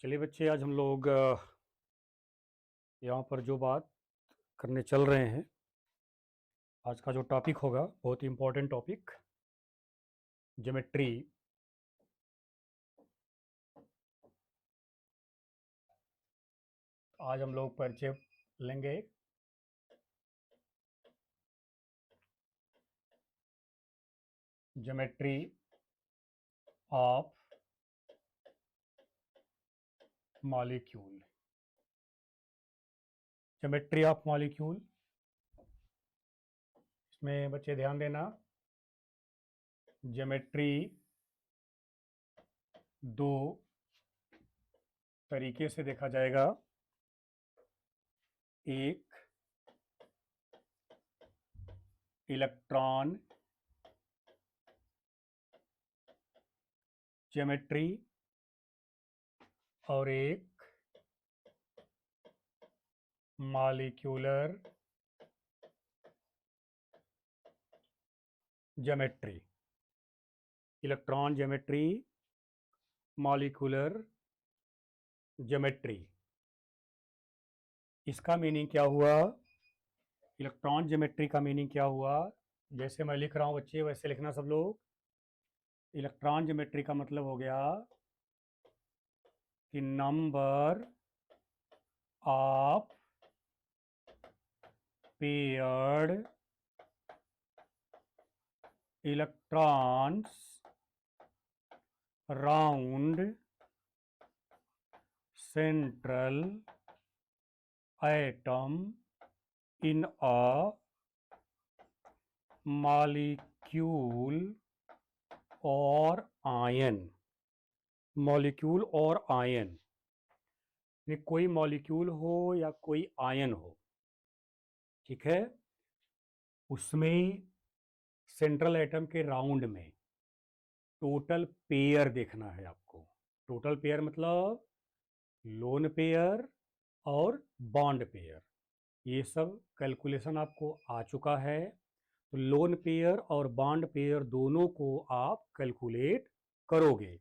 चलिए बच्चे, आज हम लोग यहाँ पर जो बात करने चल रहे हैं, आज का जो टॉपिक होगा बहुत ही इम्पोर्टेंट टॉपिक, ज्योमेट्री। आज हम लोग परिचय लेंगे geometry of molecule. Geometry of molecule, इसमें बच्चे ध्यान देना, ज्योमेट्री दो तरीके से देखा जाएगा। एक इलेक्ट्रॉन ज्योमेट्री और एक molecular geometry. Electron geometry, molecular geometry, इसका मीनिंग क्या हुआ? इलेक्ट्रॉन ज्योमेट्री का मीनिंग क्या हुआ? जैसे मैं लिख रहा हूँ बच्चे, वैसे लिखना सब लोग। इलेक्ट्रॉन ज्योमेट्री का मतलब हो गया कि number of paired electrons round central atom in a molecule और आयन। मॉलिक्यूल और आयन, कोई मॉलिक्यूल हो या कोई आयन हो, ठीक है, उसमें सेंट्रल एटम के राउंड में टोटल पेयर देखना है आपको। टोटल पेयर मतलब लोन पेयर और बॉन्ड पेयर, ये सब कैलकुलेशन आपको आ चुका है। तो लोन पेयर और बॉन्ड पेयर दोनों को आप कैलकुलेट करोगे।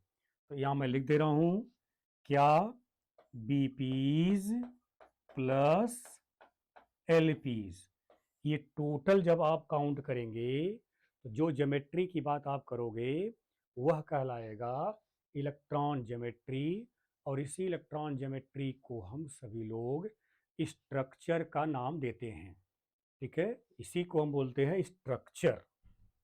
तो यहाँ मैं लिख दे रहा हूँ, क्या बीपीज प्लस एलपीज, ये टोटल जब आप काउंट करेंगे तो जो ज्योमेट्री की बात आप करोगे वह कहलाएगा इलेक्ट्रॉन ज्योमेट्री। और इसी इलेक्ट्रॉन ज्योमेट्री को हम सभी लोग स्ट्रक्चर का नाम देते हैं, ठीक है, इसी को हम बोलते हैं स्ट्रक्चर।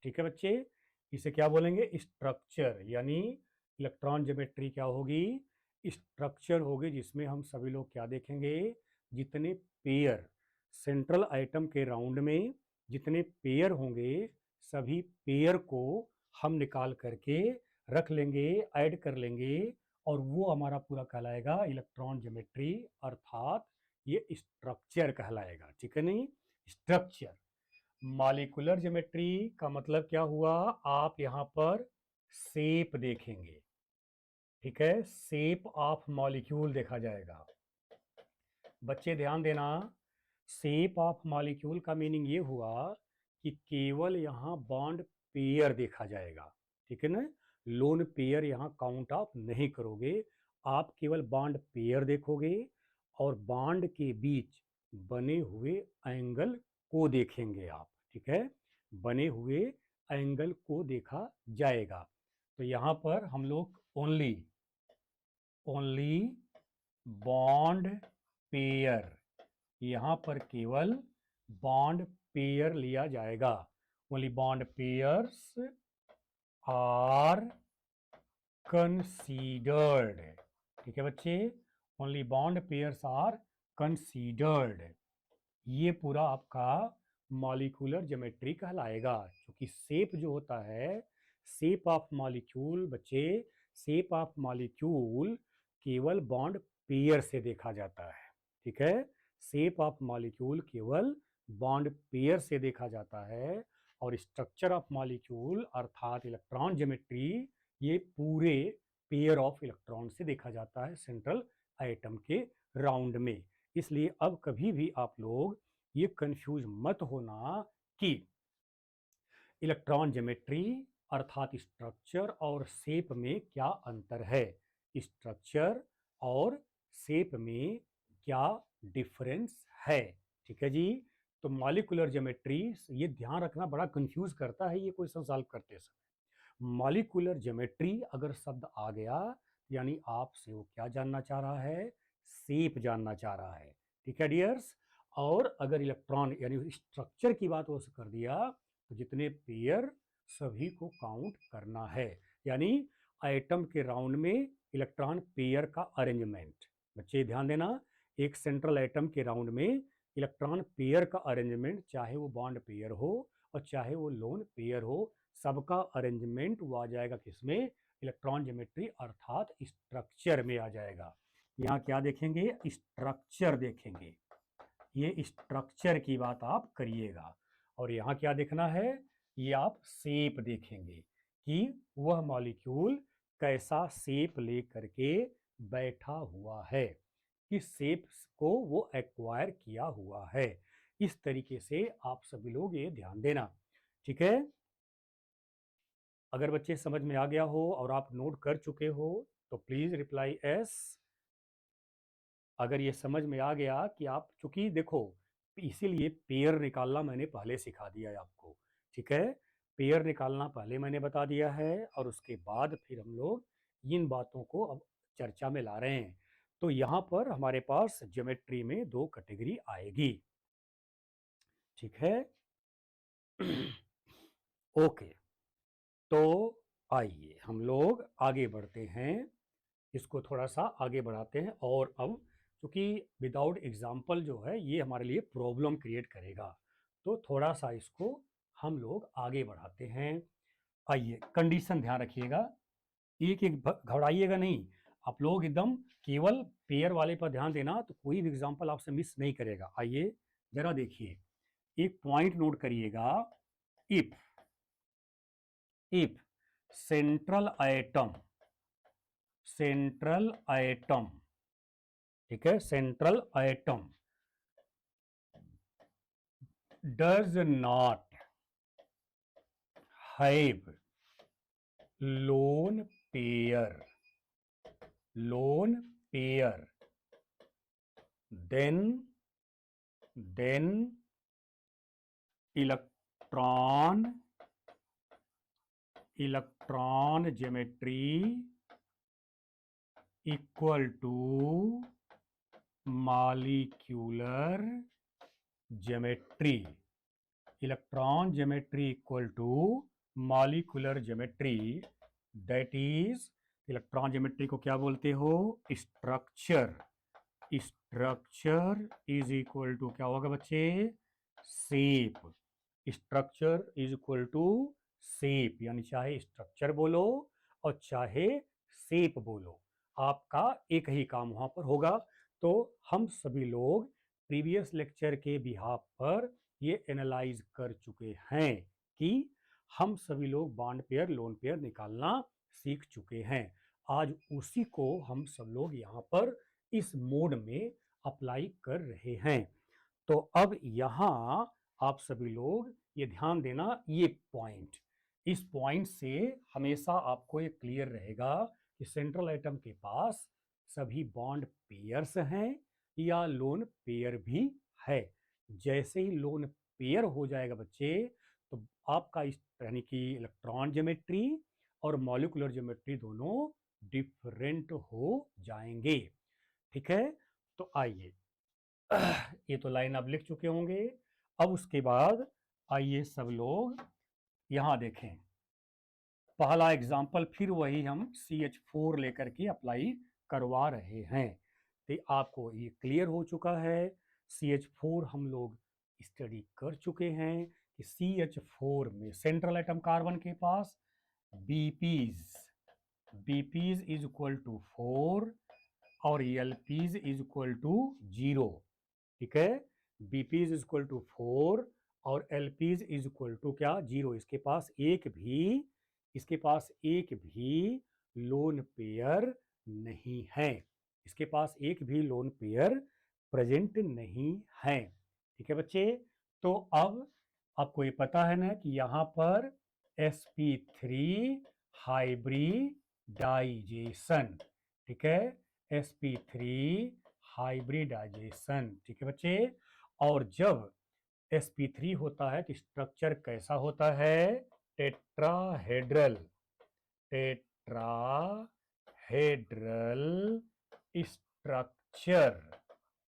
ठीक है बच्चे, इसे क्या बोलेंगे? स्ट्रक्चर। यानी इलेक्ट्रॉन ज्योमेट्री क्या होगी? स्ट्रक्चर होगी, जिसमें हम सभी लोग क्या देखेंगे? जितने पेयर सेंट्रल आइटम के राउंड में जितने पेयर होंगे, सभी पेयर को हम निकाल करके रख लेंगे, ऐड कर लेंगे, और वो हमारा पूरा कहलाएगा इलेक्ट्रॉन ज्योमेट्री, अर्थात ये स्ट्रक्चर कहलाएगा। ठीक है, नहीं, स्ट्रक्चर। मॉलिक्यूलर ज्योमेट्री का मतलब क्या हुआ? आप यहां पर शेप देखेंगे, ठीक है, शेप ऑफ मॉलिक्यूल देखा जाएगा। बच्चे ध्यान देना, शेप ऑफ मॉलिक्यूल का मीनिंग ये हुआ कि केवल यहां बॉन्ड पेयर देखा जाएगा, ठीक है ना। लोन पेयर यहां काउंट ऑफ नहीं करोगे, आप केवल बॉन्ड पेयर देखोगे और बॉन्ड के बीच बने हुए एंगल को देखेंगे आप, ठीक है, बने हुए एंगल को देखा जाएगा। तो यहां पर हम लोग ओनली ओनली बॉन्ड पेयर, यहां पर केवल बॉन्ड पेयर लिया जाएगा। Only bond pairs are considered, ठीक है बच्चे, only bond pairs are considered. ये पूरा आपका मॉलिक्यूलर ज्योमेट्री कहलाएगा, क्योंकि शेप जो होता है, शेप ऑफ मॉलिक्यूल बच्चे, शेप ऑफ मॉलिक्यूल केवल बॉन्ड पेयर से देखा जाता है, ठीक है, शेप ऑफ मॉलिक्यूल केवल बॉन्ड पेयर से देखा जाता है। और स्ट्रक्चर ऑफ मॉलिक्यूल अर्थात इलेक्ट्रॉन ज्योमेट्री, ये पूरे पेयर ऑफ इलेक्ट्रॉन से देखा जाता है सेंट्रल एटम के राउंड में। इसलिए अब कभी भी आप लोग ये कंफ्यूज मत होना कि इलेक्ट्रॉन ज्योमेट्री अर्थात स्ट्रक्चर और शेप में क्या अंतर है। स्ट्रक्चर और शेप में क्या डिफरेंस है। ठीक है जी। तो मॉलिक्यूलर ज्योमेट्री, ये ध्यान रखना, बड़ा कंफ्यूज करता है ये क्वेश्चन सॉल्व करते समय। मॉलिक्यूलर ज्योमेट्री अगर शब्द आ गया यानी आपसे वो क्या जानना चाह रहा है, शेप जानना चाह रहा है। ठीक है डियर्स। और अगर इलेक्ट्रॉन यानी स्ट्रक्चर की बात वो कर दिया तो जितने पेयर सभी को काउंट करना है, यानी एटम के राउंड में इलेक्ट्रॉन पेयर का अरेंजमेंट। बच्चे ध्यान देना, एक सेंट्रल एटम के राउंड में इलेक्ट्रॉन पेयर का अरेंजमेंट, चाहे वो बॉन्ड पेयर हो और चाहे वो लोन पेयर हो, सबका अरेंजमेंट वो आ जाएगा किसमें, इलेक्ट्रॉन ज्योमेट्री अर्थात स्ट्रक्चर में आ जाएगा। यहाँ क्या देखेंगे, स्ट्रक्चर देखेंगे, ये स्ट्रक्चर की बात आप करिएगा। और यहाँ क्या देखना है, ये आप शेप देखेंगे कि वह मॉलिक्यूल कैसा शेप लेकर के बैठा हुआ है, किस शेप को वो एक्वायर किया हुआ है। इस तरीके से आप सभी लोग ये ध्यान देना। ठीक है। अगर बच्चे समझ में आ गया हो और आप नोट कर चुके हो तो प्लीज रिप्लाई एस। अगर ये समझ में आ गया कि आप, चूंकि देखो इसीलिए पेयर निकालना मैंने पहले सिखा दिया है आपको। ठीक है, पेयर निकालना पहले मैंने बता दिया है और उसके बाद फिर हम लोग इन बातों को अब चर्चा में ला रहे हैं। तो यहाँ पर हमारे पास ज्योमेट्री में दो कैटेगरी आएगी। ठीक है। ओके, तो आइए हम लोग आगे बढ़ते हैं, इसको थोड़ा सा आगे बढ़ाते हैं। और अब क्योंकि विदाउट एग्जाम्पल जो है ये हमारे लिए प्रॉब्लम क्रिएट करेगा, तो थोड़ा सा इसको हम लोग आगे बढ़ाते हैं। आइए, कंडीशन ध्यान रखिएगा, एक एक घबराइएगा नहीं, आप लोग एकदम केवल पेयर वाले पर ध्यान देना, तो कोई भी एग्जाम्पल आपसे मिस नहीं करेगा। आइए जरा देखिए, एक पॉइंट नोट करिएगा, if if central atom, central atom, ठीक है, central atom does not have lone pair, lone pair, then electron geometry equal to molecular geometry, electron geometry equal to molecular geometry, that is, electron geometry को क्या बोलते हो, structure, structure is equal to क्या होगा बच्चे, shape, structure is equal to shape, यानी चाहे structure बोलो और चाहे शेप बोलो, आपका एक ही काम वहां पर होगा। तो हम सभी लोग प्रीवियस लेक्चर के बिहाफ पर ये एनालाइज कर चुके हैं कि हम सभी लोग बॉन्ड पेयर लोन पेयर निकालना सीख चुके हैं। आज उसी को हम सब लोग यहाँ पर इस मोड में अप्लाई कर रहे हैं। तो अब यहाँ आप सभी लोग ये ध्यान देना, ये पॉइंट, इस पॉइंट से हमेशा आपको ये क्लियर रहेगा कि सेंट्रल एटम के पास सभी बॉन्ड पेयर्स हैं या लोन पेयर भी है। जैसे ही लोन पेयर हो जाएगा बच्चे, तो आपका इस यानी कि इलेक्ट्रॉन ज्योमेट्री और मॉलिक्यूलर ज्योमेट्री दोनों डिफरेंट हो जाएंगे। ठीक है। तो आइए, ये तो लाइन आप लिख चुके होंगे। अब उसके बाद आइए सब लोग यहां देखें, पहला एग्जाम्पल फिर वही हम CH4 लेकर के अप्लाई करवा रहे हैं। तो आपको ये क्लियर हो चुका है, CH4 हम लोग स्टडी कर चुके हैं कि CH4 में सेंट्रल एटम कार्बन के पास BPs, BPs is equal to 4 और एलपीज इज इक्वल टू 0। ठीक है, बीपीज इज इक्वल टू 4 और एलपीज इज इक्वल टू क्या, 0। इसके पास एक भी लोन पेयर नहीं है, इसके पास एक भी लोन पेयर प्रेजेंट नहीं है। ठीक है बच्चे। तो अब आपको ये पता है ना कि यहाँ पर sp3 हाइब्रिडाइजेशन, ठीक है, sp3 हाइब्रिडाइजेशन। ठीक है बच्चे। और जब sp3 होता है तो स्ट्रक्चर कैसा होता है? टेट्राहेड्रल। Tetrahedral structure.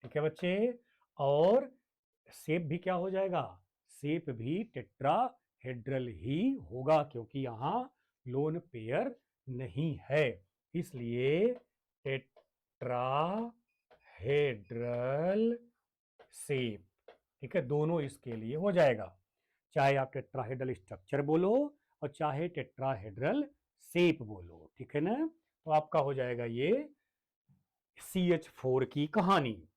ठीक है बच्चे। और शेप भी क्या हो जाएगा? शेप भी टेट्राहेड्रल ही होगा, क्योंकि यहां लोन पेयर नहीं है, इसलिए टेट्राहेड्रल शेप। ठीक है, दोनों इसके लिए हो जाएगा, चाहे आप टेट्राहेड्रल स्ट्रक्चर बोलो और चाहे टेट्राहेड्रल शेप बोलो। ठीक है ना। तो आपका हो जाएगा ये CH4 की कहानी।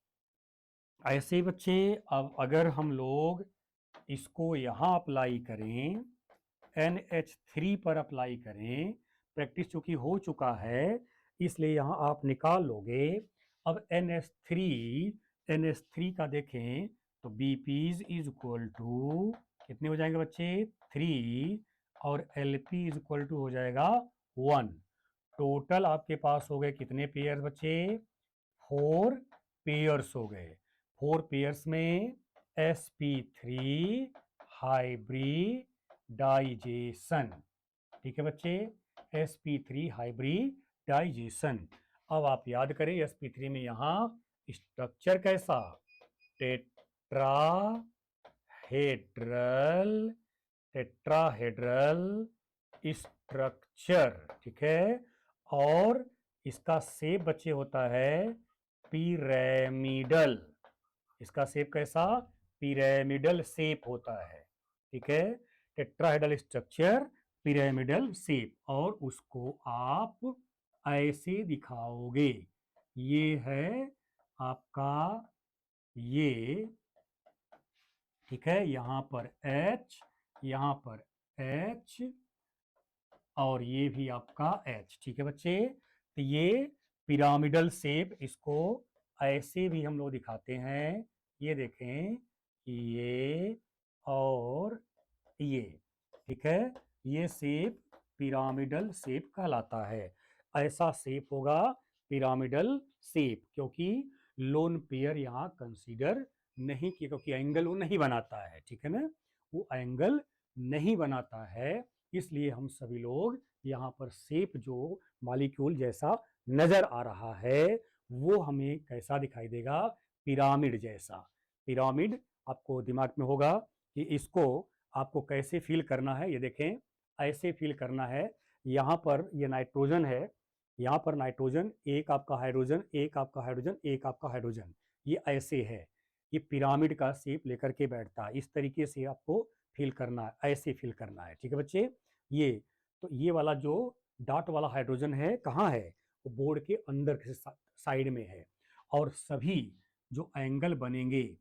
ऐसे ही बच्चे, अब अगर हम लोग इसको यहाँ अप्लाई करें, NH3 पर अप्लाई करें, प्रैक्टिस चूंकि हो चुका है इसलिए यहाँ आप निकाल लोगे। अब NH3 का देखें तो BPs इज इक्वल टू कितने हो जाएंगे बच्चे? 3 और LP इज इक्वल टू हो जाएगा 1। टोटल आपके पास हो गए कितने पेयर बच्चे? 4 पेयर्स हो गए। 4 पेयर्स में sp3 हाइब्रिडाइजेशन। ठीक है बच्चे, sp3 हाइब्रिडाइजेशन। अब आप याद करें sp3 में यहां स्ट्रक्चर कैसा? टेट्राहेड्रल। Tetrahedral structure. ठीक है। और इसका शेप बच्चे होता है पिरामिडल। इसका शेप कैसा? पिरामिडल शेप होता है। ठीक है, टेट्राहेड्रल स्ट्रक्चर, पिरामिडल शेप, और उसको आप ऐसे दिखाओगे। ये है आपका ये। ठीक है, यहां पर H, यहां पर H, और ये भी आपका H। ठीक है बच्चे, तो ये पिरामिडल शेप, इसको ऐसे भी हम लोग दिखाते हैं। ये देखें कि ये और ये। ठीक है, ये शेप पिरामिडल शेप कहलाता है। ऐसा शेप होगा पिरामिडल शेप, क्योंकि लोन पेयर यहाँ कंसीडर नहीं किया, क्योंकि एंगल वो नहीं बनाता है। ठीक है ना, वो एंगल नहीं बनाता है, इसलिए हम सभी लोग यहाँ पर शेप जो मॉलिक्यूल जैसा नजर आ रहा है वो हमें कैसा दिखाई देगा? पिरामिड जैसा। पिरामिड आपको दिमाग में होगा कि इसको आपको कैसे फील करना है। ये देखें, ऐसे फील करना है। यहाँ पर ये नाइट्रोजन है, यहाँ पर नाइट्रोजन, एक आपका हाइड्रोजन, एक आपका हाइड्रोजन, एक आपका हाइड्रोजन, ये ऐसे है। ये पिरामिड का शेप लेकर के बैठता है। इस तरीके से आपको फील करना है, ऐसे फील करना है। ठीक है बच्चे। ये तो ये वाला जो डॉट वाला हाइड्रोजन है कहाँ है? वो बोर्ड के अंदर के साइड में है। और सभी जो एंगल बनेंगे,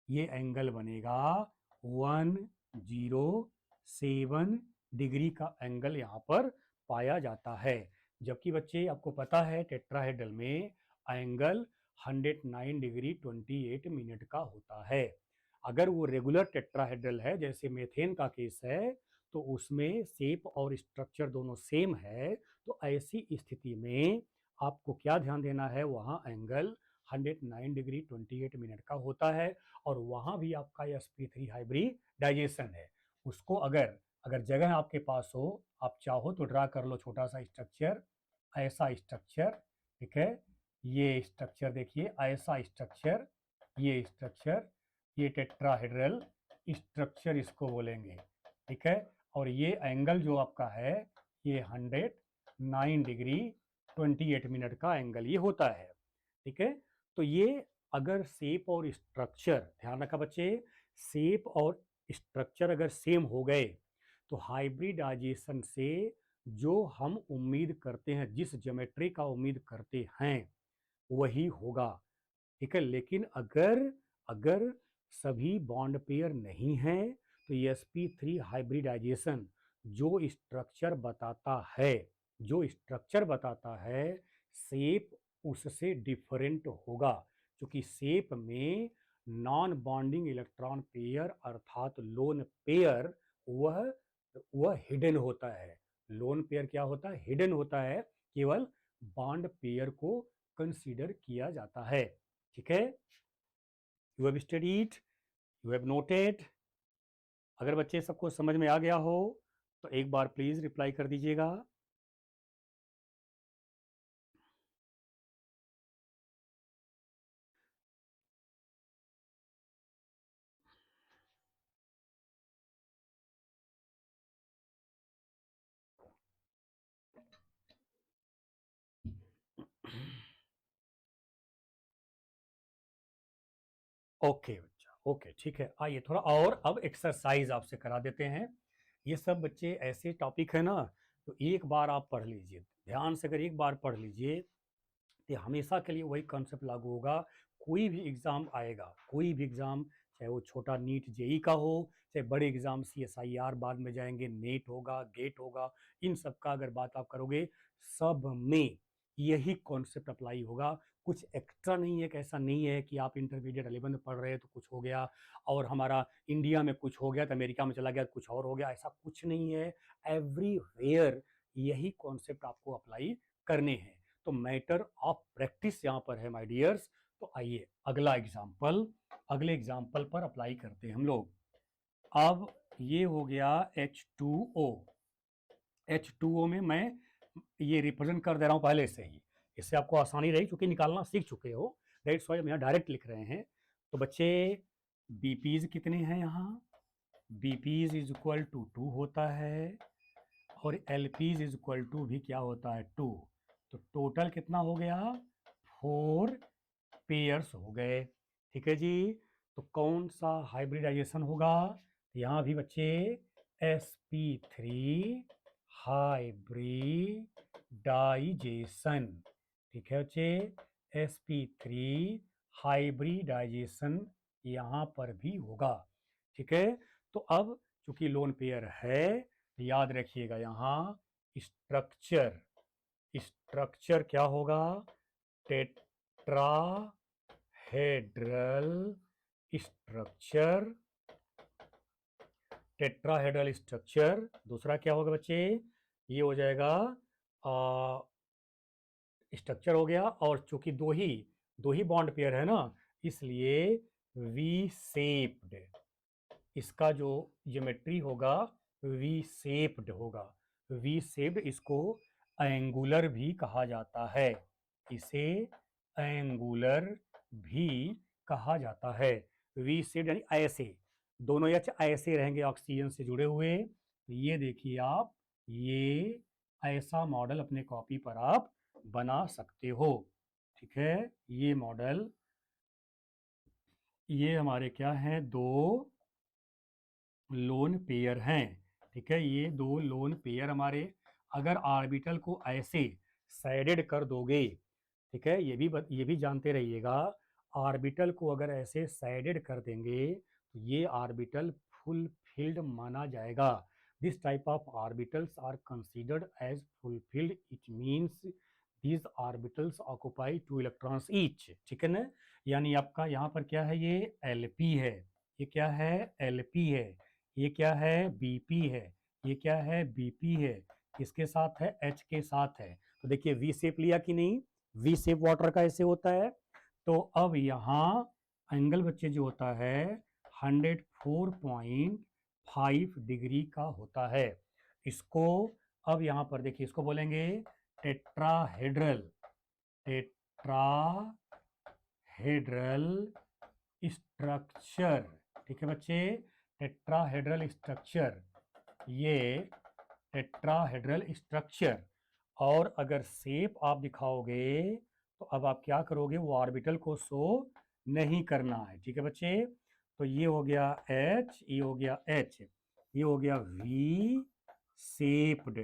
ये एंगल बनेगा 107 डिग्री का एंगल यहाँ पर पाया जाता है। जबकि बच्चे आपको पता है टेट्राहेड्रल में एंगल 109 डिग्री 28 मिनट का होता है। अगर वो रेगुलर टेट्राहेड्रल है, जैसे मेथेन का केस है, तो उसमें शेप और स्ट्रक्चर दोनों सेम है। तो ऐसी स्थिति में आपको क्या ध्यान देना है? वहाँ एंगल 109 डिग्री 28 मिनट का होता है, और वहाँ भी आपका sp3 हाइब्रिडाइजेशन है। उसको अगर अगर जगह आपके पास हो, आप चाहो तो ड्रा कर लो छोटा सा स्ट्रक्चर, ऐसा स्ट्रक्चर। ठीक है, ये स्ट्रक्चर देखिए, ऐसा स्ट्रक्चर, ये स्ट्रक्चर, ये टेट्राहेड्रल स्ट्रक्चर इसको बोलेंगे। ठीक है, और ये एंगल जो आपका है ये 109 डिग्री 28 मिनट का एंगल ये होता है। ठीक है, तो ये अगर शेप और स्ट्रक्चर, ध्यान रखा बच्चे, शेप और स्ट्रक्चर अगर सेम हो गए तो हाइब्रिडाइजेशन से जो हम उम्मीद करते हैं, जिस ज्योमेट्री का उम्मीद करते हैं, वही होगा। ठीक है, लेकिन अगर अगर सभी बॉन्ड पेयर नहीं है तो sp3 हाइब्रिडाइजेशन जो स्ट्रक्चर बताता है, जो स्ट्रक्चर बताता है, शेप उससे डिफरेंट होगा, क्योंकि शेप में नॉन बॉन्डिंग इलेक्ट्रॉन पेयर अर्थात लोन पेयर वह हिडन होता है। लोन पेयर क्या होता है? हिडन होता है, केवल बॉन्ड पेयर को कंसीडर किया जाता है। ठीक है, you have studied, you have noted. अगर बच्चे सबको समझ में आ गया हो तो एक बार प्लीज रिप्लाई कर दीजिएगा। ओके बच्चा, ओके ठीक है। आइए थोड़ा और अब एक्सरसाइज आपसे करा देते हैं। ये सब बच्चे ऐसे टॉपिक है ना, तो एक बार आप पढ़ लीजिए ध्यान से। अगर एक बार पढ़ लीजिए तो हमेशा के लिए वही कॉन्सेप्ट लागू होगा। कोई भी एग्ज़ाम आएगा, कोई भी एग्ज़ाम, चाहे वो छोटा नीट जेई का हो, चाहे बड़े एग्ज़ाम सीएसआईआर बाद में जाएंगे, नेट होगा, गेट होगा, इन सब का अगर बात आप करोगे, सब में यही कॉन्सेप्ट अप्लाई होगा। कुछ एक्स्ट्रा नहीं है कि ऐसा नहीं है कि आप इंटरमीडिएट 11 में पढ़ रहे हैं तो कुछ हो गया और हमारा इंडिया में कुछ हो गया तो अमेरिका में चला गया तो कुछ और हो गया, ऐसा कुछ नहीं है। एवरीवेयर यही कॉन्सेप्ट आपको अप्लाई करने हैं। तो मैटर ऑफ प्रैक्टिस यहाँ पर है माय डियर्स। तो आइए अगला एग्जाम्पल, अगले एग्जाम्पल पर अप्लाई करते हैं हम लोग। अब ये हो गया H2O। H2O में मैं ये रिप्रेजेंट कर दे रहा हूँ पहले से ही, इससे आपको आसानी रही क्योंकि निकालना सीख चुके हो। दैट्स व्हाई हम यहाँ डायरेक्ट लिख रहे हैं। तो बच्चे बीपीज कितने हैं यहाँ? बीपीज इज इक्वल टू 2 होता है और एलपीज इज इक्वल टू भी क्या होता है? 2। तो टोटल कितना हो गया? 4 पेयर्स हो गए। ठीक है जी। तो कौन सा हाइब्रिडाइजेशन होगा? यहाँ भी बच्चे sp3 हाइब्रिडाइजेशन। ठीक है बच्चे, sp3 हाइब्रिडाइजेशन यहाँ पर भी होगा। ठीक है, तो अब चूंकि लोन पेयर है, याद रखिएगा यहाँ स्ट्रक्चर, स्ट्रक्चर क्या होगा? Tetrahedral structure, tetrahedral structure. दूसरा क्या होगा बच्चे? ये हो जाएगा स्ट्रक्चर हो गया, और चूंकि दो ही बॉन्ड पेयर है ना, इसलिए वी शेप्ड, इसका जो ज्योमेट्री होगा वी शेप्ड होगा। वी शेप्ड इसको एंगुलर भी कहा जाता है, इसे एंगुलर भी कहा जाता है। वी शेप्ड यानी ऐसे, दोनों एच ऐसे रहेंगे ऑक्सीजन से जुड़े हुए। ये देखिए आप, ये ऐसा मॉडल अपने कॉपी पर आप बना सकते हो। ठीक है, ये मॉडल, ये हमारे क्या हैं? दो लोन पेयर हैं। ठीक है, ये दो लोन पेयर हमारे, अगर ऑर्बिटल को ऐसे साइडेड कर दोगे, ठीक है, ये भी जानते रहिएगा, ऑर्बिटल को अगर ऐसे साइडेड कर देंगे तो ये ऑर्बिटल फुलफिल्ड माना जाएगा। This type of orbitals are considered as fulfilled. It means these orbitals occupy 2 electrons each। ठीक है ना, यानी आपका यहाँ पर क्या है? ये Lp है, ये क्या है? Lp है, ये क्या है? Bp है, ये क्या है? Bp है, किसके साथ है? H के साथ है। तो देखिए वी शेप लिया कि नहीं? वी शेप वाटर का ऐसे होता है। तो अब यहाँ एंगल बच्चे जो होता है 104.5 डिग्री का होता है। इसको अब यहाँ पर देखिए, इसको बोलेंगे टेट्राहेड्रल, टेट्राहेड्रल स्ट्रक्चर। ठीक है बच्चे, टेट्राहेड्रल स्ट्रक्चर, ये टेट्राहेड्रल स्ट्रक्चर। और अगर शेप आप दिखाओगे तो अब आप क्या करोगे? वो ऑर्बिटल को शो नहीं करना है। ठीक है बच्चे, तो ये हो गया H, ये हो गया H, ये हो गया V shaped,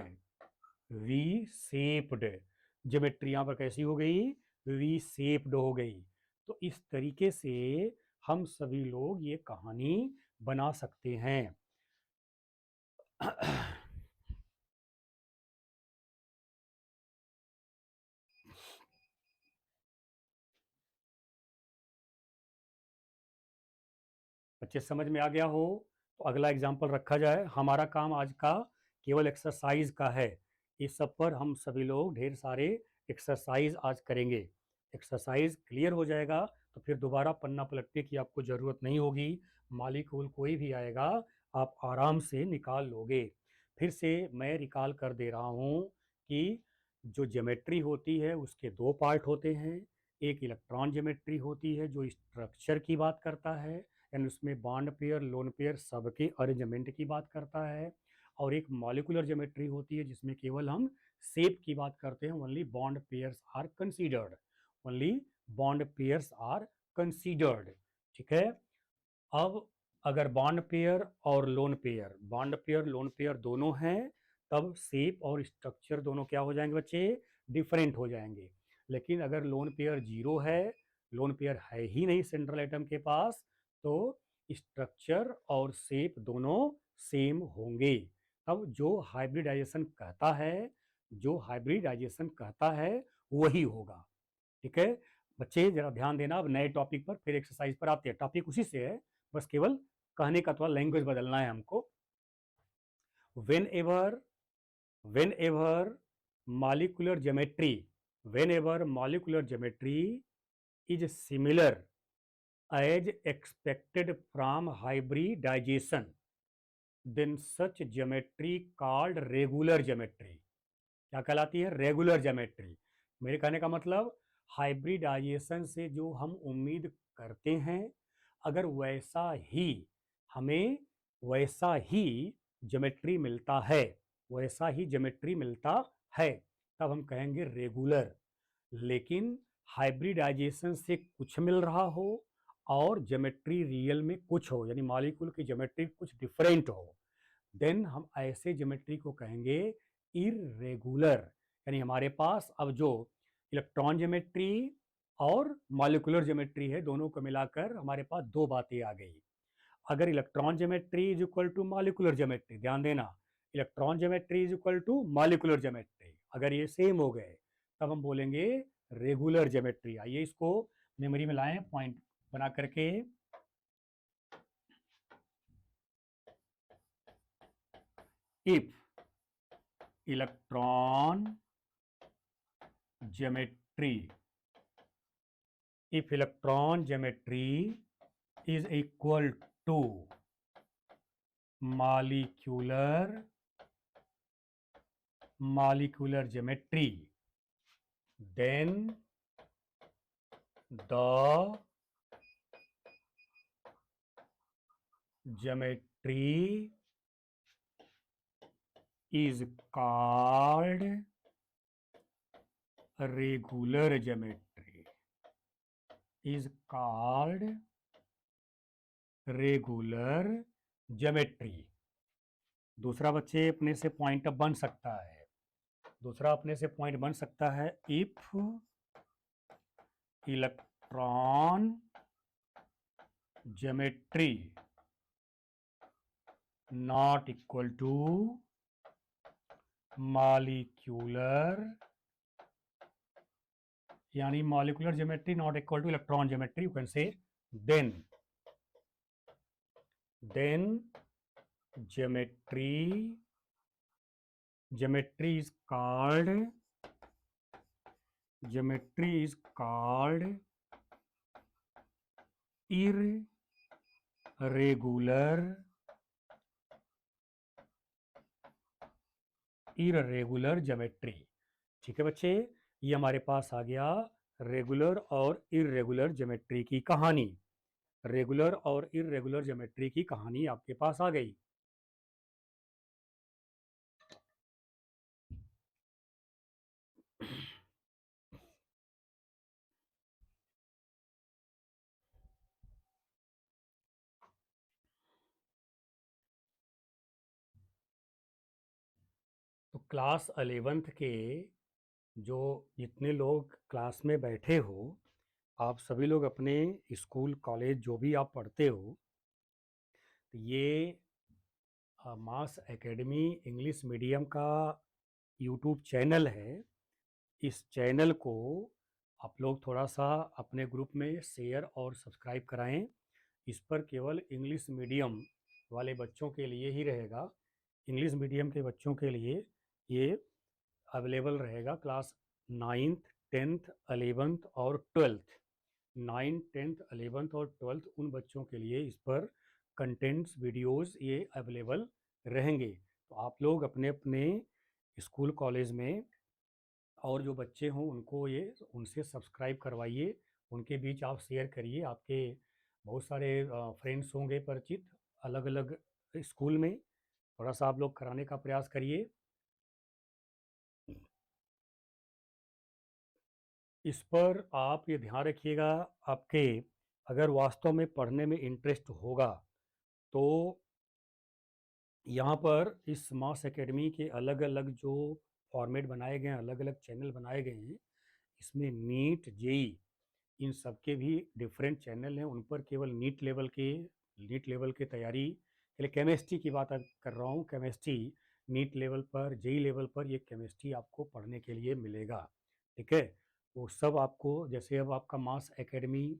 V shaped. Geometry यहाँ पर कैसी हो गई? वी शेप्ड हो गई। तो इस तरीके से हम सभी लोग ये कहानी बना सकते हैं। बच्चे समझ में आ गया हो तो अगला एग्जाम्पल रखा जाए। हमारा काम आज का केवल एक्सरसाइज का है, इस सब पर हम सभी लोग ढेर सारे एक्सरसाइज आज करेंगे। एक्सरसाइज क्लियर हो जाएगा तो फिर दोबारा पन्ना पलटने की आपको ज़रूरत नहीं होगी। मॉलिक्यूल कोई भी आएगा आप आराम से निकाल लोगे। फिर से मैं रिकॉल कर दे रहा हूँ कि जो ज्योमेट्री होती है उसके दो पार्ट होते हैं। एक इलेक्ट्रॉन ज्योमेट्री होती है जो स्ट्रक्चर की बात करता है, यानी उसमें बॉन्ड पेयर लोन पेयर सबके अरेंजमेंट की बात करता है। और एक मॉलिकुलर ज्योमेट्री होती है जिसमें केवल हम शेप की बात करते हैं। Only bond pairs are considered, only bond pairs are considered. ठीक है। अब अगर बॉन्ड पेयर लोन पेयर दोनों हैं तब शेप और स्ट्रक्चर दोनों क्या हो जाएंगे बच्चे, डिफरेंट हो जाएंगे। लेकिन अगर लोन पेयर जीरो है, लोन पेयर है ही नहीं सेंट्रल एटम के पास, तो स्ट्रक्चर और शेप दोनों सेम होंगे। तब जो हाइब्रिडाइजेशन कहता है वही होगा। ठीक है बच्चे, जरा ध्यान देना। अब नए टॉपिक पर फिर एक्सरसाइज पर आते हैं। टॉपिक उसी से है, बस केवल कहने का थोड़ा लैंग्वेज बदलना है हमको। whenever whenever molecular geometry whenever molecular geometry is similar as expected from hybridization, then such geometry called regular geometry। क्या कहलाती है, रेगुलर ज्योमेट्री। मेरे कहने का मतलब हाइब्रिडाइजेशन से जो हम उम्मीद करते हैं, अगर हमें वैसा ही ज्योमेट्री मिलता है, तब हम कहेंगे रेगुलर। लेकिन हाइब्रिडाइजेशन से कुछ मिल रहा हो और ज्योमेट्री रियल में कुछ हो, यानी मॉलिक्यूल की ज्योमेट्री कुछ डिफरेंट हो, देन हम ऐसे ज्योमेट्री को कहेंगे इरेगुलर। यानी हमारे पास अब जो इलेक्ट्रॉन ज्योमेट्री और मॉलिक्यूलर ज्योमेट्री है, दोनों को मिलाकर हमारे पास दो बातें आ गई। अगर electron geometry is equal to molecular geometry, ध्यान देना, electron geometry is equal to molecular geometry, अगर ये सेम हो गए तब हम बोलेंगे रेगुलर ज्योमेट्री। आइए इसको मेमोरी में लाएं पॉइंट बना करके। If electron geometry is equal to molecular geometry, then the geometry is called regular geometry, दूसरा बच्चे अपने से पॉइंट बन सकता है, if electron geometry not equal to molecular, यानी molecular geometry not equal to electron geometry, you can say then geometry is called irregular geometry। ठीक है बच्चे, ये हमारे पास आ गया रेगुलर और इरेगुलर ज्योमेट्री की कहानी। रेगुलर और इरेगुलर ज्योमेट्री की कहानी आपके पास आ गई। तो क्लास 11th के जो जितने लोग क्लास में बैठे हो, आप सभी लोग अपने स्कूल कॉलेज जो भी आप पढ़ते हो, ये मास एकेडमी इंग्लिश मीडियम का यूट्यूब चैनल है। इस चैनल को आप लोग थोड़ा सा अपने ग्रुप में शेयर और सब्सक्राइब कराएं। इस पर केवल इंग्लिश मीडियम वाले बच्चों के लिए ही रहेगा। इंग्लिश मीडियम के बच्चों के लिए ये अवेलेबल रहेगा क्लास 9th 10th 11th और 12th, 9th 10th 11th और 12th उन बच्चों के लिए इस पर कंटेंट्स वीडियोस ये अवेलेबल रहेंगे। तो आप लोग अपने अपने स्कूल कॉलेज में और जो बच्चे हों उनको ये उनसे सब्सक्राइब करवाइए, उनके बीच आप शेयर करिए। आपके बहुत सारे फ्रेंड्स होंगे परिचित अलग अलग स्कूल में, थोड़ा सा आप लोग कराने का प्रयास करिए। इस पर आप ये ध्यान रखिएगा, आपके अगर वास्तव में पढ़ने में इंटरेस्ट होगा तो यहाँ पर इस मास एकेडमी के अलग अलग जो फॉर्मेट बनाए गए हैं, अलग अलग चैनल बनाए गए हैं, इसमें नीट जेई इन सब के भी डिफरेंट चैनल हैं। उन पर केवल नीट लेवल के तैयारी के लिए केमिस्ट्री की बात कर रहा हूँ। केमिस्ट्री नीट लेवल पर, जेई लेवल पर ये केमिस्ट्री आपको पढ़ने के लिए मिलेगा, ठीक है। वो सब आपको, जैसे अब आपका मास एकेडमी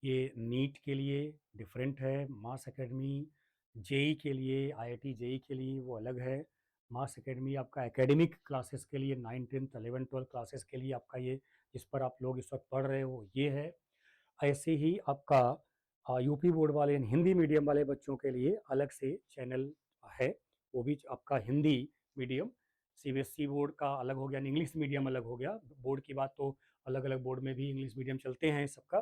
ये नीट के लिए डिफरेंट है, मास एकेडमी जेई के लिए, आईआईटी जेई के लिए वो अलग है। मास एकेडमी आपका एकेडमिक क्लासेस के लिए 9 10 11 12 क्लासेस के लिए आपका ये जिस पर आप लोग इस वक्त पढ़ रहे हो ये है। ऐसे ही आपका यूपी बोर्ड वाले हिंदी मीडियम वाले बच्चों के लिए अलग से चैनल है, वो भी आपका हिंदी मीडियम। सीबीएसई बोर्ड का अलग हो गया, इंग्लिश मीडियम अलग हो गया। बोर्ड की बात तो अलग अलग बोर्ड में भी इंग्लिश मीडियम चलते हैं सबका,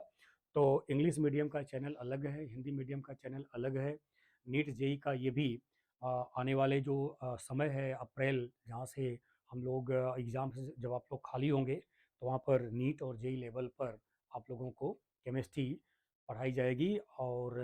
तो इंग्लिश मीडियम का चैनल अलग है, हिंदी मीडियम का चैनल अलग है। नीट जेई का ये भी आने वाले जो समय है अप्रैल, जहाँ से हम लोग एग्ज़ाम से जब आप लोग खाली होंगे तो वहाँ पर नीट और जेई लेवल पर आप लोगों को केमिस्ट्री पढ़ाई जाएगी। और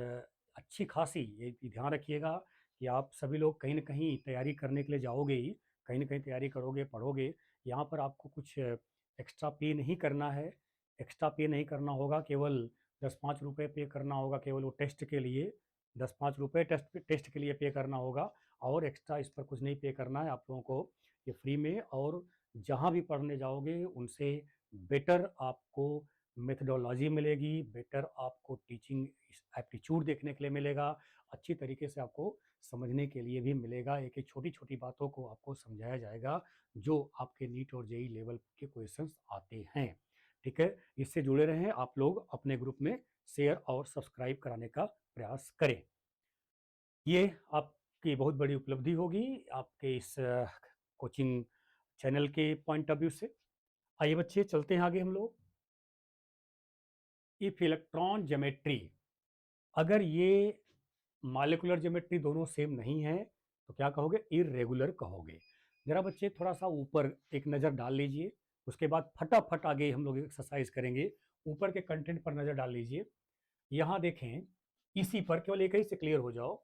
अच्छी खासी ये भी ध्यान रखिएगा कि आप सभी लोग कहीं ना कहीं तैयारी करने के लिए जाओगे ही, कहीं ना कहीं तैयारी करोगे, पढ़ोगे। यहाँ पर आपको कुछ एक्स्ट्रा पे नहीं करना है, एक्स्ट्रा पे नहीं करना होगा, केवल 10-5 रुपये पे करना होगा केवल वो टेस्ट के लिए। 10-5 रुपये टेस्ट के लिए पे करना होगा, और एक्स्ट्रा इस पर कुछ नहीं पे करना है आप लोगों को, ये फ्री में। और जहाँ भी पढ़ने जाओगे उनसे बेटर आपको मेथडोलॉजी मिलेगी, बेटर आपको टीचिंग एप्टीट्यूड देखने के लिए मिलेगा, अच्छी तरीके से आपको समझने के लिए भी मिलेगा। एक एक छोटी छोटी बातों को आपको समझाया जाएगा जो आपके नीट और जेई लेवल के क्वेश्चंस आते हैं, ठीक है। इससे जुड़े रहें आप लोग, अपने ग्रुप में शेयर और सब्सक्राइब कराने का प्रयास करें। ये आपकी बहुत बड़ी उपलब्धि होगी आपके इस कोचिंग चैनल के पॉइंट ऑफ व्यू से। आइए बच्चे चलते हैं आगे हम लोग। इफ इलेक्ट्रॉन ज्योमेट्री, अगर ये मॉलिक्यूलर ज्योमेट्री दोनों सेम नहीं है तो क्या कहोगे? इरेगुलर कहोगे। जरा बच्चे थोड़ा सा ऊपर एक नज़र डाल लीजिए, उसके बाद फटाफट आगे हम लोग एक्सरसाइज करेंगे। ऊपर के कंटेंट पर नज़र डाल लीजिए। यहाँ देखें, इसी पर केवल एक ही से क्लियर हो जाओ।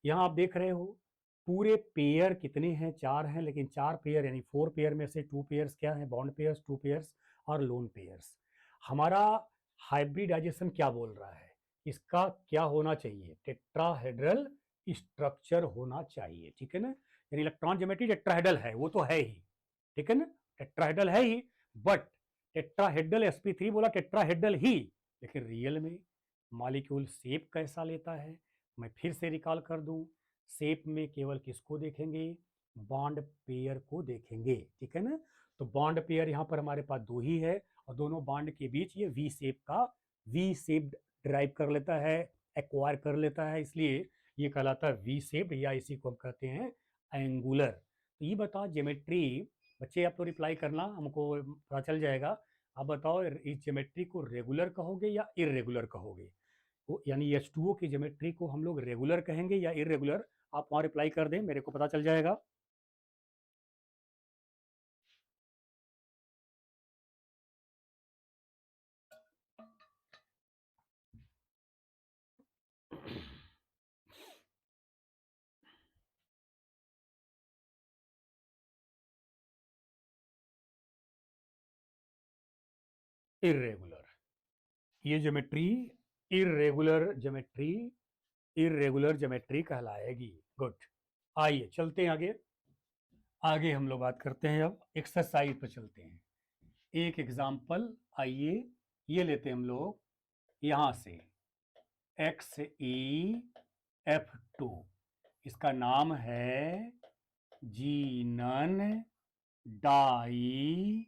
यहाँ आप देख रहे हो पूरे पेयर कितने हैं? 4 हैं, लेकिन 4 पेयर यानी 4 पेयर में से 2 पेयर्स क्या है? बॉन्ड पेयर्स, 2 पेयर्स और लोन पेयर्स। हमारा हाइब्रिडाइजेशन क्या बोल रहा है? इसका क्या होना चाहिए? टेट्राहेड्रल स्ट्रक्चर होना चाहिए, ठीक है ना। यानी इलेक्ट्रॉन ज्योमेट्री टेट्राहेड्रल है, वो तो है ही, ठीक है ना, टेट्राहेड्रल है ही। बट टेट्राहेड्रल sp3 बोला टेट्राहेड्रल ही, लेकिन रियल में मॉलिक्यूल शेप कैसा लेता है? मैं फिर से रिकॉल कर दूं, शेप में केवल किसको देखेंगे? बॉन्ड पेयर को देखेंगे, ठीक है ना। तो बॉन्ड पेयर यहाँ पर हमारे पास 2 ही है, और दोनों बॉन्ड के बीच ये वी शेप ड्राइव कर लेता है, एक्वायर कर लेता है, इसलिए ये कहलाता है वी शेप, या इसी को हम कहते हैं एंगुलर। तो ये बताओ ज्योमेट्री, बच्चे आप तो रिप्लाई करना, हमको पता चल जाएगा। आप बताओ इस ज्योमेट्री को रेगुलर कहोगे या इरेगुलर कहोगे? यानी H2O की ज्योमेट्री को हम लोग रेगुलर कहेंगे या इरेगुलर? आप वहाँ रिप्लाई कर दें, मेरे को पता चल जाएगा। इरेगुलर, ये geometry irregular geometry, irregular geometry कहलाएगी। गुड, आइए चलते हैं आगे। आगे हम लोग बात करते हैं, अब एक्सरसाइज पर चलते हैं। एक एग्जाम्पल आइए ये लेते हैं हम लोग, यहाँ से XeF2, इसका नाम है जीनन डाई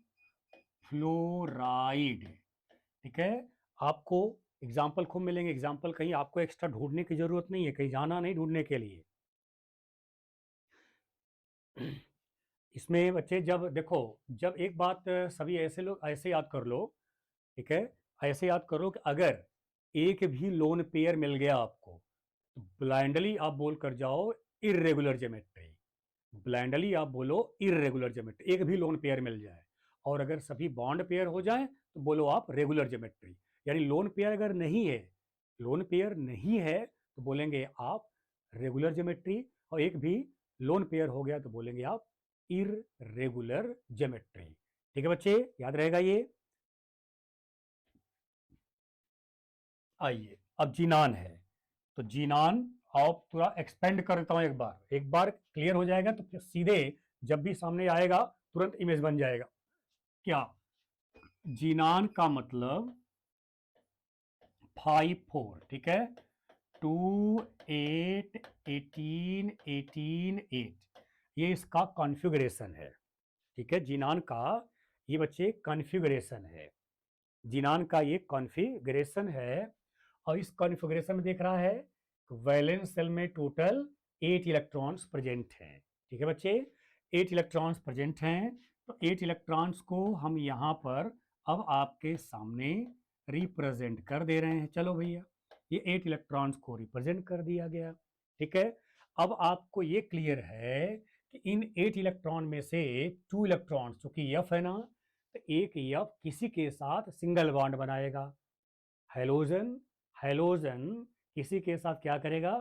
फ्लोराइड। ठीक है, आपको एग्जाम्पल खूब मिलेंगे, एग्जाम्पल कहीं आपको एक्स्ट्रा ढूंढने की जरूरत नहीं है, कहीं जाना नहीं ढूंढने के लिए। इसमें बच्चे जब देखो, जब एक बात सभी ऐसे लोग ऐसे याद कर लो, ठीक है, ऐसे याद करो कि अगर एक भी लोन पेयर मिल गया आपको तो ब्लाइंडली आप बोल कर जाओ इरेगुलर ज्योमेट्री। ब्लाइंडली आप बोलो इरेगुलर ज्योमेट्री, एक भी लोन पेयर मिल जाए। और अगर सभी बॉन्ड पेयर हो जाए तो बोलो आप रेगुलर ज्योमेट्री। यानी लोन पेयर अगर नहीं है, लोन पेयर नहीं है तो बोलेंगे आप रेगुलर ज्योमेट्री, और एक भी लोन पेयर हो गया तो बोलेंगे आप इरेगुलर ज्योमेट्री। ठीक है बच्चे, याद रहेगा ये। आइए अब जीनान है, तो जीनान आप थोड़ा एक्सपेंड कर देता हूं, एक बार क्लियर हो जाएगा तो फिर सीधे जब भी सामने आएगा तुरंत इमेज बन जाएगा। क्या जीनान का मतलब 5 4, ठीक है, 2 8 18 18 8, ये इसका कॉन्फ़िगरेशन है। ठीक है, जीनान का ये बच्चे कॉन्फ़िगरेशन है, जीनान का ये कॉन्फ़िगरेशन है। और इस कॉन्फ़िगरेशन में देख रहा है वैलेंस सेल में टोटल 8 इलेक्ट्रॉन्स प्रेजेंट हैं। ठीक है बच्चे, 8 इलेक्ट्रॉन्स प्रेजेंट हैं, तो 8 इलेक्ट्रॉन्स को हम यहाँ पर अब आपके सामने रिप्रेजेंट कर दे रहे हैं। चलो भैया, ये 8 इलेक्ट्रॉन्स को रिप्रेजेंट कर दिया गया। ठीक है, अब आपको ये क्लियर है कि इन 8 इलेक्ट्रॉन में से 2 इलेक्ट्रॉन्स, चूंकि एफ है ना, तो एक एफ किसी के साथ सिंगल बॉन्ड बनाएगा। हेलोजन, हेलोजन किसी के साथ क्या करेगा?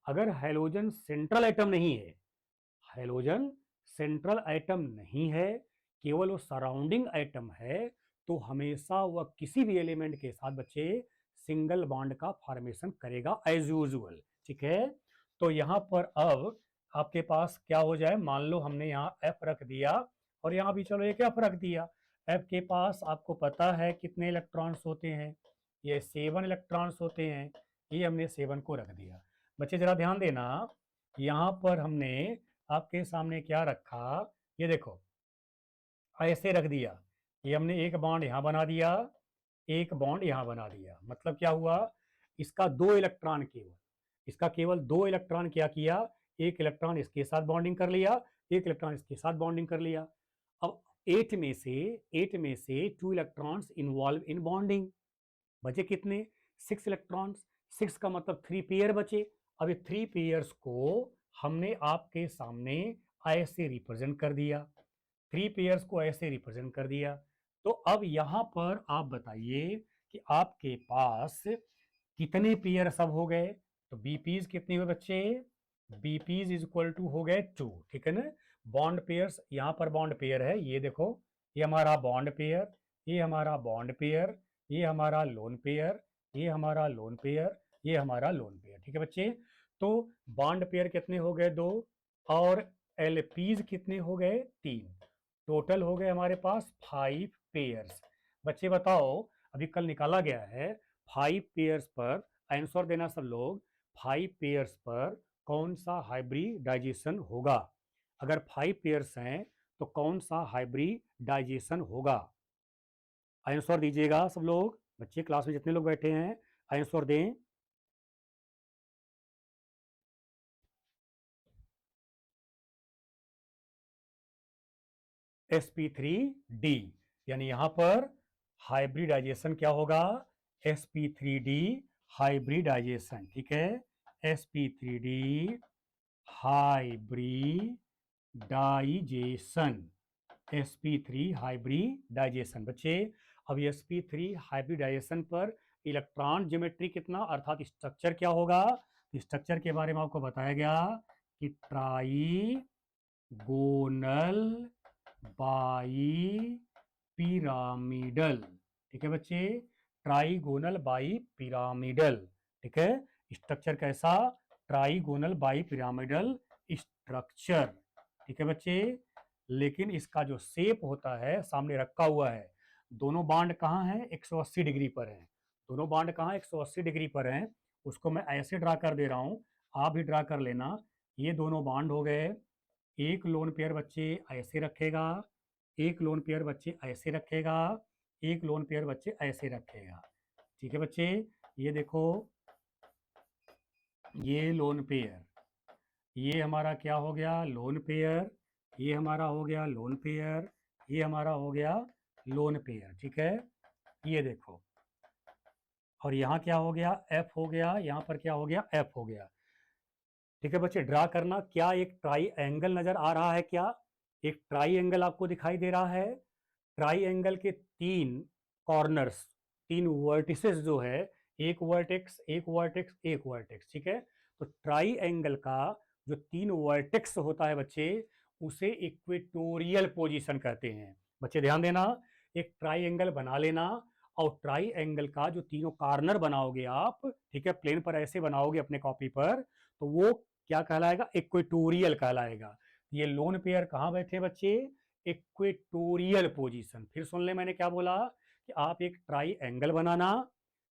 अगर हेलोजन सेंट्रल एटम नहीं है, हेलोजन सेंट्रल एटम नहीं है, केवल वो सराउंडिंग एटम है, तो हमेशा वह किसी भी एलिमेंट के साथ बच्चे सिंगल बॉन्ड का फॉर्मेशन करेगा एज यूजुअल। ठीक है, तो यहां पर अब आपके पास क्या हो जाए, मान लो हमने यहाँ एफ रख दिया और यहाँ भी चलो एक एफ रख दिया। एफ के पास आपको पता है कितने इलेक्ट्रॉन्स होते हैं, ये 7 इलेक्ट्रॉन्स होते हैं, ये हमने 7 को रख दिया। बच्चे जरा ध्यान देना, यहाँ पर हमने आपके सामने क्या रखा, ये देखो ऐसे रख दिया, ये हमने एक बॉन्ड यहाँ बना दिया, एक बॉन्ड यहाँ बना दिया। मतलब क्या हुआ, इसका 2 इलेक्ट्रॉन केवल, इसका केवल 2 इलेक्ट्रॉन क्या किया, एक इलेक्ट्रॉन इसके साथ बॉन्डिंग कर लिया, एक इलेक्ट्रॉन इसके साथ बॉन्डिंग कर लिया। अब 8 में से 2 इलेक्ट्रॉन्स इन्वॉल्व इन बॉन्डिंग, बचे कितने, 6 इलेक्ट्रॉन्स। 6 का मतलब 3 पेयर बचे। अब ये 3 पेयर्स को हमने आपके सामने ऐसे रिप्रेजेंट कर दिया, 3 पेयर्स को ऐसे रिप्रेजेंट कर दिया। तो अब यहां पर आप बताइए कि आपके पास कितने पेयर सब हो गए, तो बीपीज कितने हुए बच्चे, बीपीज इज इक्वल टू हो गए 2। ठीक है ना, बॉन्ड पेयर्स, यहाँ पर बॉन्ड पेयर है, ये देखो, ये हमारा बॉन्ड पेयर, ये हमारा बॉन्ड पेयर, ये हमारा लोन पेयर, ये हमारा लोन पेयर, ये हमारा लोन पेयर। ठीक है बच्चे, तो बॉन्ड पेयर कितने हो गए, 2, और एलपीज कितने हो गए, 3। टोटल हो गए हमारे पास 5 पेयर्स। बच्चे बताओ, अभी कल निकाला गया है 5 पेयर्स पर, आंसर देना सब लोग, 5 पेयर्स पर कौन सा हाइब्रिडाइजेशन होगा? अगर 5 पेयर्स हैं तो कौन सा हाइब्रिडाइजेशन होगा? आंसर दीजिएगा सब लोग, बच्चे क्लास में जितने लोग बैठे हैं आंसर दें। sp3d, यानी यहां पर हाइब्रिडाइजेशन क्या होगा, sp3d हाइब्रिडाइजेशन। ठीक है, sp3d हाइब्रिडाइजेशन, sp3 हाइब्रिडाइजेशन। बच्चे अब sp3 हाइब्रिडाइजेशन पर इलेक्ट्रॉन ज्योमेट्री कितना, अर्थात स्ट्रक्चर क्या होगा, स्ट्रक्चर के बारे में आपको बताया गया कि ट्राई गोनल बाई पिरामिडल। ठीक है बच्चे, ट्राईगोनल बाई पिरामिडल। ठीक है, स्ट्रक्चर कैसा, ट्राईगोनल बाई पिरामिडल स्ट्रक्चर। ठीक है बच्चे, लेकिन इसका जो शेप होता है सामने रखा हुआ है, दोनों बांड कहाँ हैं, 180 डिग्री पर हैं, दोनों बांड कहाँ 180 डिग्री पर हैं, उसको मैं ऐसे ड्रा कर दे रहा हूँ, आप भी ड्रा कर लेना। ये दोनों बांड हो गए, एक लोन पेयर बच्चे ऐसे रखेगा, एक लोन पेयर बच्चे ऐसे रखेगा, एक लोन पेयर बच्चे ऐसे रखेगा। ठीक है बच्चे, ये देखो, ये लोन पेयर, ये हमारा क्या हो गया, लोन पेयर, ये हमारा हो गया लोन पेयर, ये हमारा हो गया लोन पेयर। ठीक है, ये देखो, और यहाँ क्या हो गया, एफ हो गया, यहाँ पर क्या हो गया, एफ हो गया। ठीक है बच्चे, ड्रा करना, क्या एक ट्राई एंगल नजर आ रहा है, क्या एक ट्राई एंगल आपको दिखाई दे रहा है। ट्राई एंगल के तीन कॉर्नर्स, तीन वर्टिसेस जो है, एक वर्टेक्स एक वर्टेक्स एक वर्टेक्स। ठीक है, तो ट्राई एंगल का जो तीन वर्टेक्स होता है बच्चे, उसे इक्वेटोरियल पोजीशन कहते हैं। बच्चे ध्यान देना, एक ट्राई एंगल बना लेना, और ट्राई एंगल का जो तीनों कॉर्नर बनाओगे आप, ठीक है, प्लेन पर ऐसे बनाओगे अपने कॉपी पर, तो वो क्या कहलाएगा, इक्वेटोरियल कहलाएगा। ये लोन पेयर कहाँ बैठे बच्चे, इक्वेटोरियल पोजीशन। फिर सुन ले, मैंने क्या बोला कि आप एक ट्राई एंगल बनाना,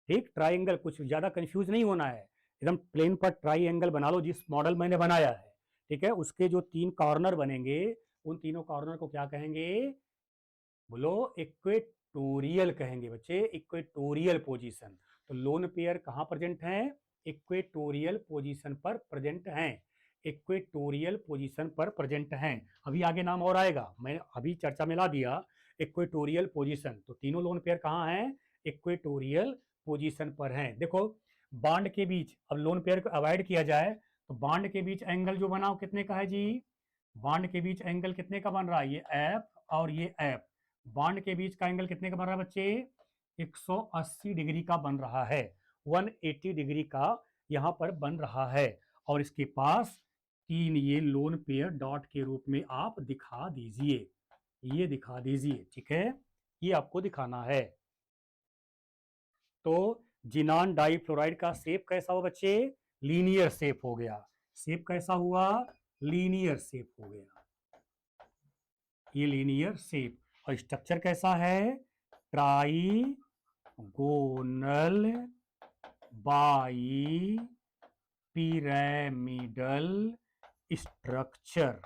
ठीक, ट्राई एंगल, कुछ ज्यादा कंफ्यूज नहीं होना है, एकदम प्लेन पर ट्राई एंगल बना लो जिस मॉडल मैंने बनाया है। ठीक है, उसके जो तीन कॉर्नर बनेंगे, उन तीनों कॉर्नर को क्या कहेंगे, बोलो, इक्वेटोरियल कहेंगे बच्चे, इक्वेटोरियल पोजीशन। तो लोन पेयर कहाँ प्रेजेंट हैं, इक्वेटोरियल पोजीशन पर प्रेजेंट हैं, इक्वेटोरियल पोजीशन पर प्रेजेंट हैं। अभी आगे नाम और आएगा, मैं अभी चर्चा में ला दिया इक्वेटोरियल पोजीशन। तो तीनों लोन पेयर कहाँ हैं, इक्वेटोरियल पोजीशन पर हैं। देखो, बॉन्ड के बीच, अब लोन पेयर को अवॉइड किया जाए तो बॉन्ड के बीच एंगल जो बना वो कितने का है जी, बॉन्ड के बीच एंगल कितने का बन रहा है, ये एफ और ये एफ, बॉन्ड के बीच का एंगल कितने का बन रहा है बच्चे, 180 डिग्री का बन रहा है, 180 डिग्री का यहां पर बन रहा है। और इसके पास तीन ये लोन पेयर डॉट के रूप में आप दिखा दीजिए, ये दिखा दीजिए। ठीक है, ये आपको दिखाना है। तो जिनान डाइफ्लोराइड का शेप कैसा हो बच्चे, लीनियर शेप हो गया। शेप कैसा हुआ, लीनियर शेप हो गया, ये लीनियर शेप। और स्ट्रक्चर कैसा है, trigonal bipyramidal structure,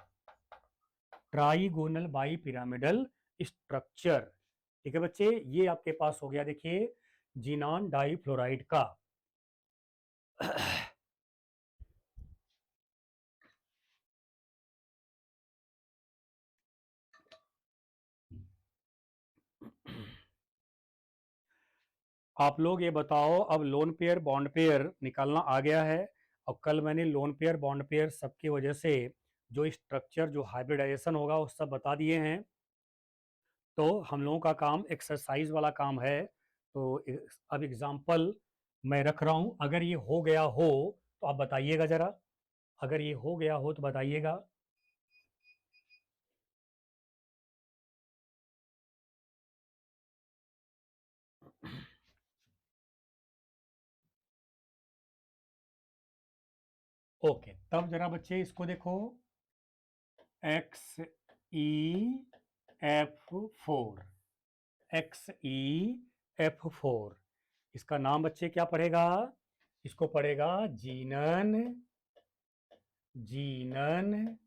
trigonal bipyramidal structure. ठीक है बच्चे, ये आपके पास हो गया, देखिए, जिनान डाइफ्लोराइड का। आप लोग ये बताओ, अब लोन पेयर बॉन्ड पेयर निकालना आ गया है, और कल मैंने लोन पेयर बॉन्ड पेयर सबकी वजह से जो स्ट्रक्चर, जो हाइब्रिडाइजेशन होगा, वो सब बता दिए हैं। तो हम लोगों का काम एक्सरसाइज वाला काम है। तो अब एग्जाम्पल मैं रख रहा हूं, अगर ये हो गया हो तो आप बताइएगा जरा, अगर ये हो गया हो तो बताइएगा। ओके, तब जरा बच्चे इसको देखो, XEF4, XEF4, इसका नाम बच्चे क्या पढ़ेगा, इसको पढ़ेगा xenon, xenon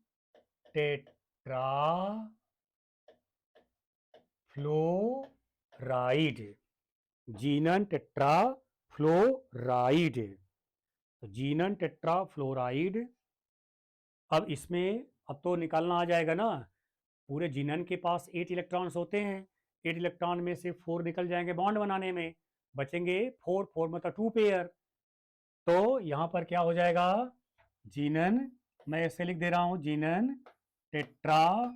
tetrafluoride, xenon tetrafluoride, xenon tetrafluoride. अब इसमें अब तो निकालना आ जाएगा ना, पूरे जीनन के पास 8 इलेक्ट्रॉन्स होते हैं, 8 इलेक्ट्रॉन में से 4 निकल जाएंगे बॉन्ड बनाने में, बचेंगे 4, 4 मतलब 2 पेयर। तो यहां पर क्या हो जाएगा, जीनन, मैं ऐसे लिख दे रहा हूं, जीनन टेट्रा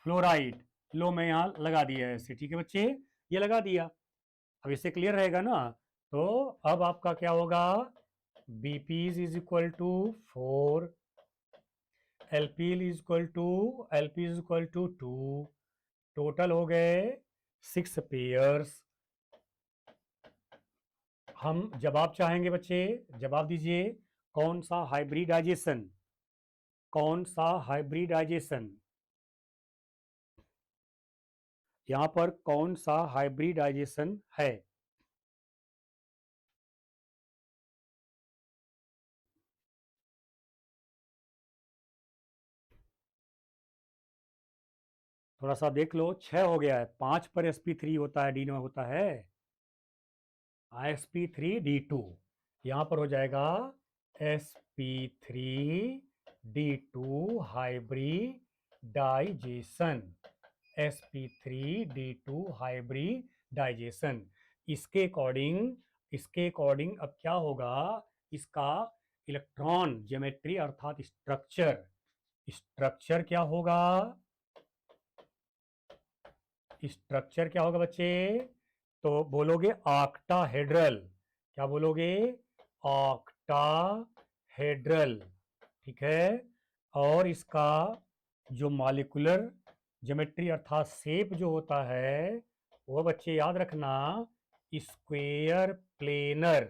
फ्लोराइड। लो मैं यहाँ लगा दिया ऐसे, ठीक है बच्चे, ये लगा दिया। अब इससे क्लियर रहेगा ना। तो अब आपका क्या होगा, BP is equal to 4, LP is equal to, LP is equal to 2, total हो गए 6 पेयर्स। हम जवाब चाहेंगे बच्चे, जवाब दीजिए, कौन सा हाइब्रिडाइजेशन, कौन सा हाइब्रिडाइजेशन, यहां पर कौन सा हाइब्रिडाइजेशन है। थोड़ा सा देख लो, 6 हो गया है, 5 पर sp3 होता है, डी में होता है sp3d2। यहां पर हो जाएगा sp3d2 हाइब्रिडाइजेशन, sp3d2 हाइब्रिडाइजेशन। इसके अकॉर्डिंग अब क्या होगा, इसका इलेक्ट्रॉन ज्योमेट्री अर्थात स्ट्रक्चर क्या होगा, स्ट्रक्चर क्या होगा बच्चे, तो बोलोगे ऑक्टाहेड्रल। क्या बोलोगे, ऑक्टाहेड्रल। ठीक है। और इसका जो मॉलिक्यूलर ज्योमेट्री अर्थात शेप जो होता है वो बच्चे याद रखना, स्क्वायर प्लेनर।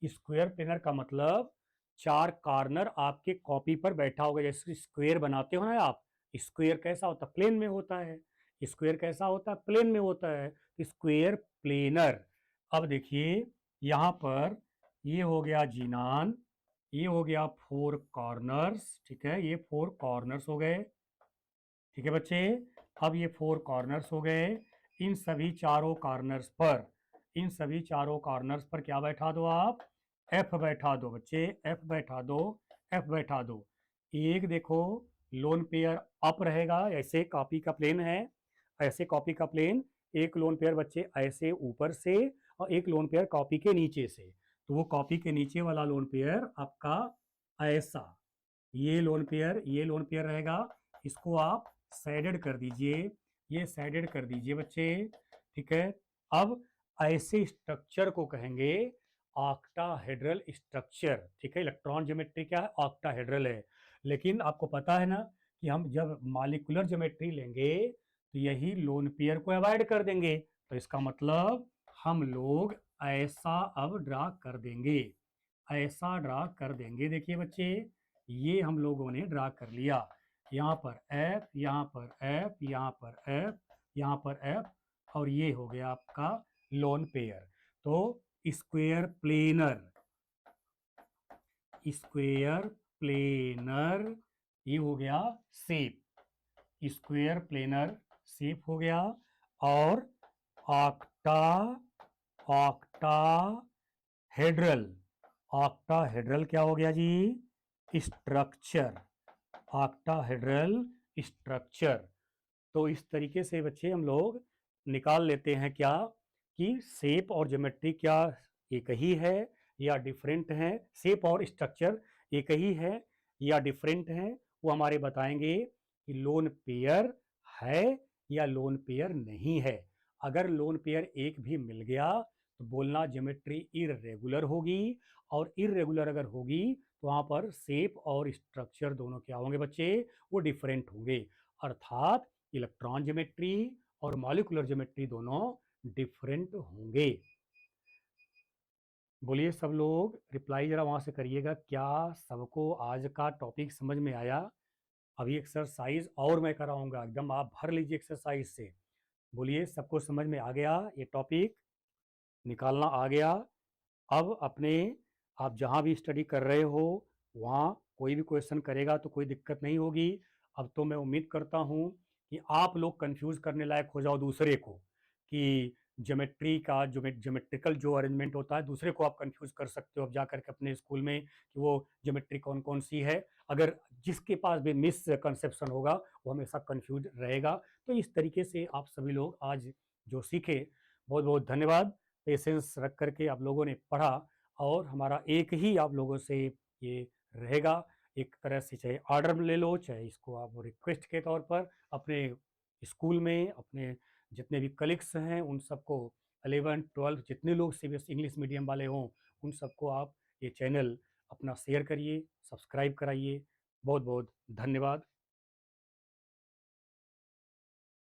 स्क्वायर प्लेनर का मतलब 4 कॉर्नर आपके कॉपी पर बैठा होगा, जैसे स्क्वायर बनाते हो ना आप। स्क्वायर कैसा होता है, प्लेन में होता है। स्क्वायर कैसा होता है, प्लेन में होता है। Square planar. अब देखिए यहाँ पर ये हो गया जीनान, ये हो गया 4 कॉर्नर्स। ठीक है, ये 4 कॉर्नर्स हो गए। ठीक है बच्चे, अब ये 4 कॉर्नर्स हो गए। इन सभी चारों कॉर्नर्स पर, इन सभी चारों कॉर्नर्स पर क्या बैठा दो आप, एफ बैठा दो बच्चे, एफ बैठा दो, एफ बैठा दो। एक देखो लोन पेयर अप रहेगा, ऐसे कॉपी का प्लेन है, ऐसे कॉपी का प्लेन। एक लोन पेयर बच्चे ऐसे ऊपर से, और एक लोन पेयर कॉपी के नीचे से। तो वो कॉपी के नीचे वाला लोन पेयर आपका ऐसा, ये लोन पेयर रहेगा। इसको आप सैडेड कर दीजिए, ये सैडेड कर दीजिए बच्चे। ठीक है। अब ऐसे स्ट्रक्चर को कहेंगे ऑक्टाहेड्रल स्ट्रक्चर। ठीक है, इलेक्ट्रॉन ज्योमेट्री क्या है, ऑक्टाहेड्रल है। लेकिन आपको पता है ना कि हम जब मॉलिक्यूलर ज्योमेट्री लेंगे तो यही लोन पेयर को अवॉइड कर देंगे। तो इसका मतलब हम लोग ऐसा अब ड्रा कर देंगे, ऐसा ड्रा कर देंगे। देखिए बच्चे, ये हम लोगों ने ड्रा कर लिया। यहाँ पर एफ, यहाँ पर एफ, यहाँ पर एफ, यहाँ पर एफ, और ये हो गया आपका लोन पेयर। तो स्क्वायर प्लेनर, स्क्वायर प्लेनर, ये हो गया शेप, स्क्वायर प्लेनर शेप हो गया। और ऑक्टा, ऑक्टा हेड्रल, ऑक्टाहेड्रल क्या हो गया जी, स्ट्रक्चर, ऑक्टाहेड्रल स्ट्रक्चर। तो इस तरीके से बच्चे हम लोग निकाल लेते हैं क्या, कि शेप और ज्योमेट्री क्या एक ही है या डिफरेंट है, शेप और स्ट्रक्चर एक ही है या डिफरेंट है। वो हमारे बताएंगे कि लोन पेयर है या लोन पेयर नहीं है। अगर लोन पेयर एक भी मिल गया तो बोलना ज्योमेट्री इरेगुलर होगी, और इरेगुलर अगर होगी तो वहाँ पर शेप और स्ट्रक्चर दोनों क्या होंगे बच्चे, वो डिफरेंट होंगे। अर्थात इलेक्ट्रॉन ज्योमेट्री और मॉलिक्यूलर ज्योमेट्री दोनों डिफरेंट होंगे। बोलिए सब लोग, रिप्लाई जरा वहाँ से करिएगा, क्या सबको आज का टॉपिक समझ में आया। अभी एक्सरसाइज और मैं कराऊंगा, एकदम आप भर लीजिए एक्सरसाइज से। बोलिए सबको समझ में आ गया, ये टॉपिक निकालना आ गया। अब अपने, आप जहाँ भी स्टडी कर रहे हो वहाँ कोई भी क्वेश्चन करेगा तो कोई दिक्कत नहीं होगी। अब तो मैं उम्मीद करता हूँ कि आप लोग कंफ्यूज करने लायक हो जाओ दूसरे को, कि ज्योमेट्री का ज्योमेट्रिकल जो अरेंजमेंट होता है दूसरे को आप कंफ्यूज कर सकते हो अब जा करके अपने स्कूल में, कि वो ज्योमेट्री कौन कौन सी है। अगर जिसके पास भी मिस कंसेप्शन होगा वो हमेशा कंफ्यूज रहेगा। तो इस तरीके से आप सभी लोग आज जो सीखे, बहुत बहुत धन्यवाद। पेशेंस रख करके आप लोगों ने पढ़ा, और हमारा एक ही आप लोगों से ये रहेगा, एक तरह से चाहे ऑर्डर ले लो, चाहे इसको आप रिक्वेस्ट के तौर पर अपने स्कूल में अपने जितने भी कलीग्स हैं उन सबको, 11 12 जितने लोग सीबीएसई इंग्लिश मीडियम वाले हों उन सबको आप ये चैनल अपना शेयर करिए, सब्सक्राइब कराइए। बहुत बहुत धन्यवाद।